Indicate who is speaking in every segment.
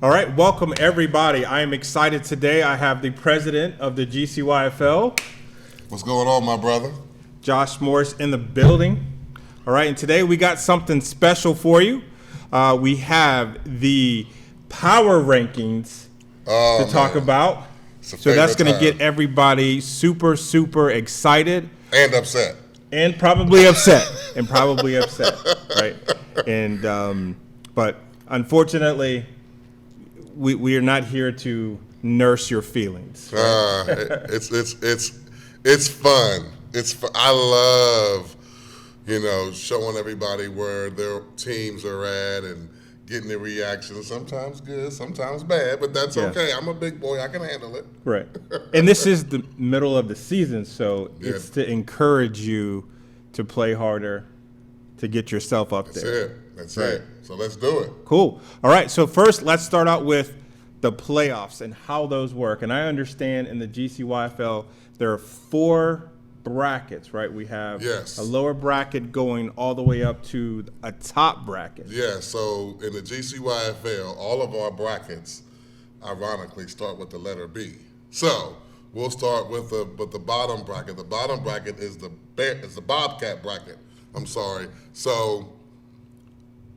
Speaker 1: All right, welcome everybody. I am excited today. I have the president of the GCYFL,
Speaker 2: What's going on, my brother?
Speaker 1: Josh Morris, in the building. All right, and today we got something special for you. We have the power rankings to talk about. So that's going to get everybody super, super excited.
Speaker 2: And upset.
Speaker 1: And probably upset. Right? And but unfortunately, we are not here to nurse your feelings. Right?
Speaker 2: It's fun. I love, showing everybody where their teams are at and getting the reactions. Sometimes good, sometimes bad, but that's okay. I'm a big boy. I can handle it.
Speaker 1: Right. And this is the middle of the season, so it's to encourage you to play harder, to get yourself up there.
Speaker 2: That's it. So let's do it.
Speaker 1: Cool. All right. So first, let's start out with the playoffs and how those work. And I understand in the GCYFL there are 4 brackets, right? We have a lower bracket going all the way up to a top bracket.
Speaker 2: Yeah. So in the GCYFL, all of our brackets, ironically, start with the letter B. So we'll start with the bottom bracket. The bottom bracket is the Bobcat bracket. I'm sorry. So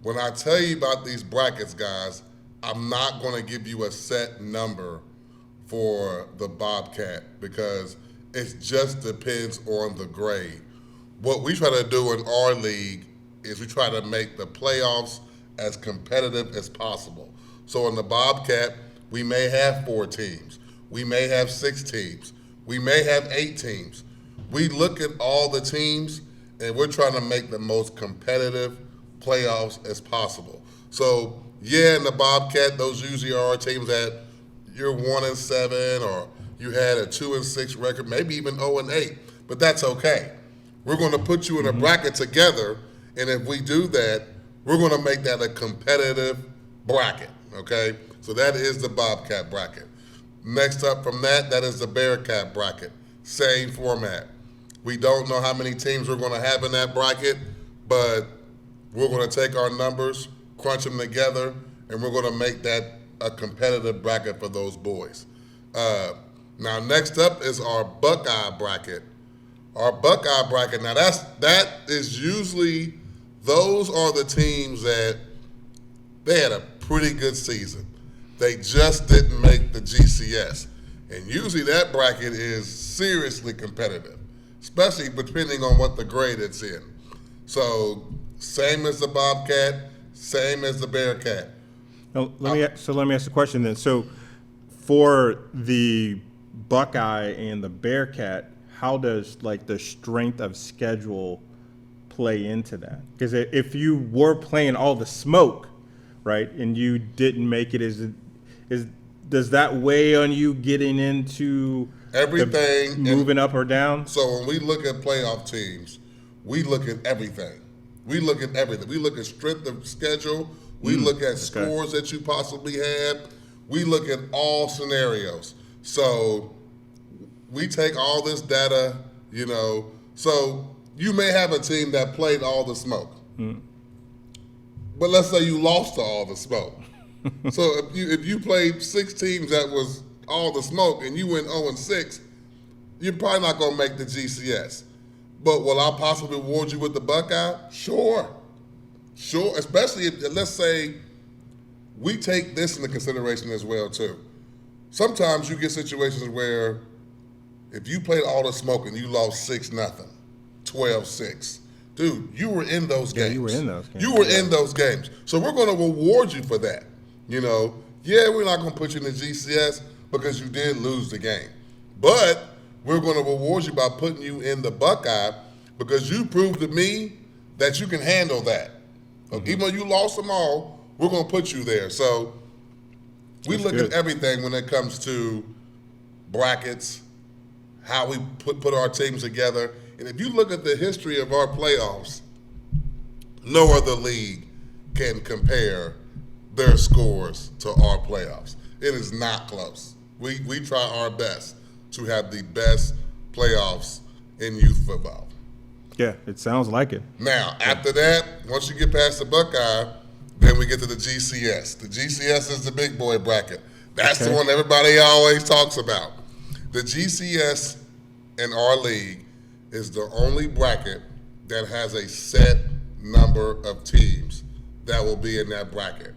Speaker 2: when I tell you about these brackets, guys, I'm not going to give you a set number for the Bobcat because it just depends on the grade. What we try to do in our league is we try to make the playoffs as competitive as possible. So in the Bobcat, we may have 4 teams. We may have 6 teams. We may have 8 teams. We look at all the teams, and we're trying to make the most competitive playoffs as possible. So, in the Bobcat, those usually are teams that you're 1-7 or you had a 2-6 record, maybe even 0-8, but that's okay. We're going to put you in a bracket together, and if we do that, we're going to make that a competitive bracket, okay? So that is the Bobcat bracket. Next up from that is the Bearcat bracket. Same format. We don't know how many teams we're going to have in that bracket, but we're going to take our numbers, crunch them together, and we're going to make that a competitive bracket for those boys. Now, next up is our Buckeye bracket. Our Buckeye bracket, now that is usually, those are the teams that they had a pretty good season. They just didn't make the GCS. And usually that bracket is seriously competitive, especially depending on what the grade it's in. So same as the Bobcat, same as the Bearcat.
Speaker 1: Now, let me ask a question then. So for the Buckeye and the Bearcat, how does the strength of schedule play into that? Because if you were playing all the smoke, right, and you didn't make it, does that weigh on you getting into
Speaker 2: everything,
Speaker 1: moving up or down?
Speaker 2: So when we look at playoff teams, we look at everything. We look at everything. We look at strength of schedule. We look at scores that you possibly had. We look at all scenarios. So we take all this data, So you may have a team that played all the smoke. But let's say you lost to all the smoke. So if you played 6 teams that was all the smoke and you went 0-6, you're probably not going to make the GCS. But will I possibly reward you with the Buckeye? Sure. Especially if, let's say, we take this into consideration as well too. Sometimes you get situations where if you played all the smoke and you lost 6-0, 12-6, dude, you were in those games.
Speaker 1: You were in those games.
Speaker 2: You were in those games. So we're going to reward you for that. We're not going to put you in the GCS because you did lose the game. But we're going to reward you by putting you in the Buckeye because you proved to me that you can handle that. Even though you lost them all, we're going to put you there. So we look at everything when it comes to brackets, how we put our teams together. And if you look at the history of our playoffs, no other league can compare their scores to our playoffs. It is not close. We try our best to have the best playoffs in youth football.
Speaker 1: Yeah, it sounds like it.
Speaker 2: Now, after that, once you get past the Buckeye, Then we get to the GCS. The GCS is the big boy bracket. That's
Speaker 1: Okay.
Speaker 2: the one everybody always talks about. The GCS in our league is the only bracket that has a set number of teams that will be in that bracket.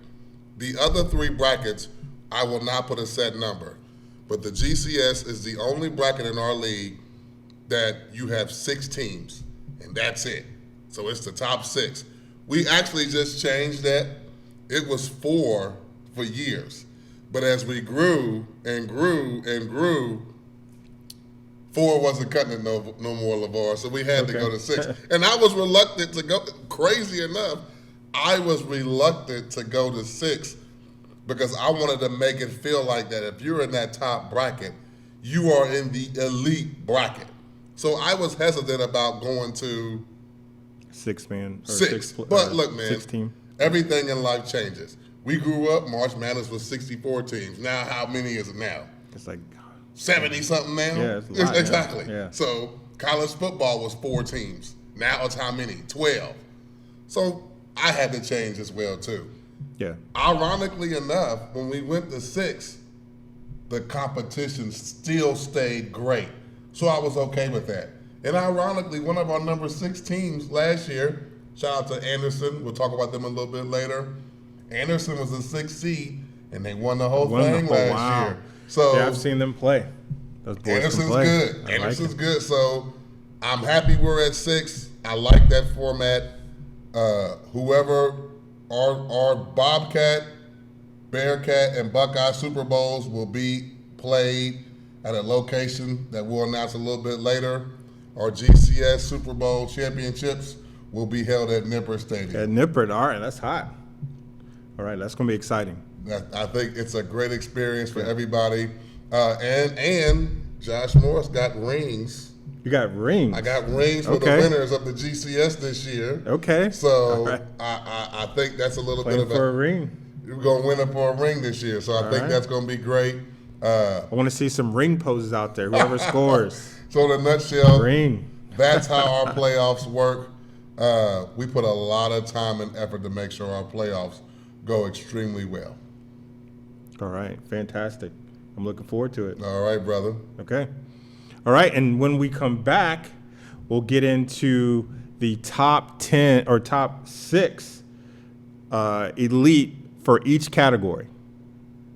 Speaker 2: The other three brackets, I will not put a set number. But the GCS is the only bracket in our league that you have 6 teams, and that's it. So it's the top 6. We actually just changed that. It was 4 for years. But as we grew and grew and grew, 4 wasn't cutting it no more, Levar. So we had to go to 6. And I was reluctant to go. Crazy enough, I was reluctant to go to 6 because I wanted to make it feel like that if you're in that top bracket, you are in the elite bracket. So I was hesitant about going to
Speaker 1: 6-man. Or
Speaker 2: 6. But look, man,
Speaker 1: 6 team.
Speaker 2: everything in life changes. We grew up, March Madness was 64 teams. Now, how many is it now?
Speaker 1: It's like
Speaker 2: 70-something now?
Speaker 1: Yeah, it's a lot,
Speaker 2: exactly.
Speaker 1: yeah.
Speaker 2: So college football was 4 teams. Now it's how many? 12. So I had to change as well, too.
Speaker 1: yeah.
Speaker 2: Ironically enough, when we went to 6, the competition still stayed great. So I was okay with that. And ironically, one of our number 6 teams last year, shout out to Anderson, we'll talk about them a little bit later. Anderson was a 6th seed, and they won the whole thing last year. So
Speaker 1: yeah, I've seen them play. Those boys
Speaker 2: Anderson's
Speaker 1: can play.
Speaker 2: good.
Speaker 1: I like
Speaker 2: Anderson's
Speaker 1: it.
Speaker 2: good. So I'm happy we're at 6. I like that format. Whoever our Bobcat, Bearcat, and Buckeye Super Bowls will be played at a location that we'll announce a little bit later. Our GCS Super Bowl championships will be held at Nippert Stadium.
Speaker 1: At Nippert, all right, that's hot. All right, that's going to be exciting.
Speaker 2: I think it's a great experience for everybody. And Josh Morris got rings.
Speaker 1: You got rings.
Speaker 2: I got rings for the winners of the GCS this year.
Speaker 1: Okay.
Speaker 2: So
Speaker 1: right.
Speaker 2: I think that's a little
Speaker 1: Playing
Speaker 2: bit of
Speaker 1: for a ring.
Speaker 2: We're going to win it for a ring this year. So I think
Speaker 1: right.
Speaker 2: that's going to be great.
Speaker 1: I want to see some ring poses out there. Whoever scores.
Speaker 2: So in a nutshell,
Speaker 1: Ring.
Speaker 2: that's how our playoffs work. We put a lot of time and effort to make sure our playoffs go extremely well.
Speaker 1: All right. Fantastic. I'm looking forward to it.
Speaker 2: All right, brother.
Speaker 1: Okay. All right. And when we come back, we'll get into the top 10 or top 6 elite for each category.